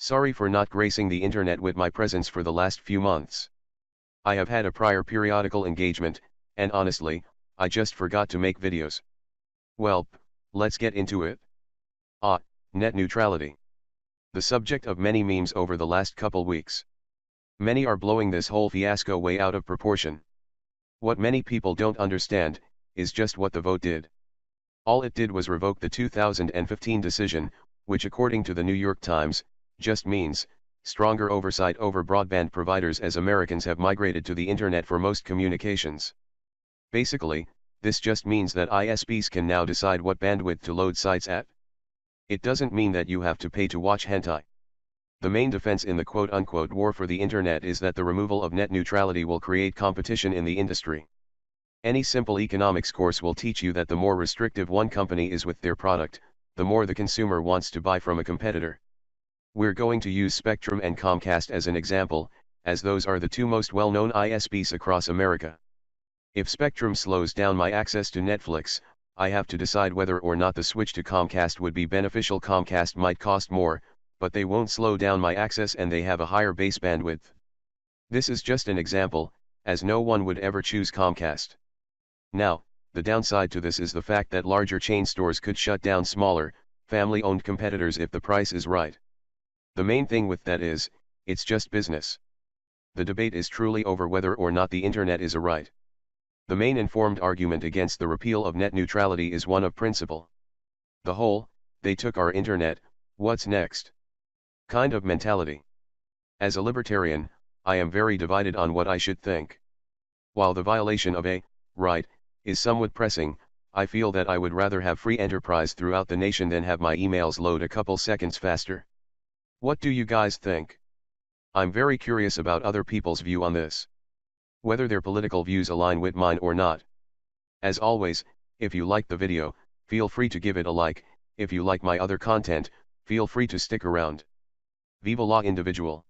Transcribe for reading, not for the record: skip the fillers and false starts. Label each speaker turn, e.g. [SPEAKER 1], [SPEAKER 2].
[SPEAKER 1] Sorry for not gracing the internet with my presence for the last few months. I have had a prior periodical engagement, and honestly, I just forgot to make videos. Well, let's get into it. Net neutrality. The subject of many memes over the last couple weeks. Many are blowing this whole fiasco way out of proportion. What many people don't understand, is just what the vote did. All it did was revoke the 2015 decision, which according to the New York Times, just means stronger oversight over broadband providers as Americans have migrated to the internet for most communications. Basically, this just means that ISPs can now decide what bandwidth to load sites at. It doesn't mean that you have to pay to watch hentai. The main defense in the quote-unquote war for the internet is that the removal of net neutrality will create competition in the industry. Any simple economics course will teach you that the more restrictive one company is with their product, the more the consumer wants to buy from a competitor. We're going to use Spectrum and Comcast as an example, as those are the two most well-known ISPs across America. If Spectrum slows down my access to Netflix, I have to decide whether or not the switch to Comcast would be beneficial. Comcast might cost more, but they won't slow down my access and they have a higher base bandwidth. This is just an example, as no one would ever choose Comcast. Now, the downside to this is the fact that larger chain stores could shut down smaller, family-owned competitors if the price is right. The main thing with that is, it's just business. The debate is truly over whether or not the internet is a right. The main informed argument against the repeal of net neutrality is one of principle. The whole, they took our internet, what's next? Kind of mentality. As a libertarian, I am very divided on what I should think. While the violation of a right is somewhat pressing, I feel that I would rather have free enterprise throughout the nation than have my emails load a couple seconds faster. What do you guys think? I'm very curious about other people's view on this. Whether their political views align with mine or not. As always, if you like the video, feel free to give it a like. If you like my other content, feel free to stick around. Viva la individual.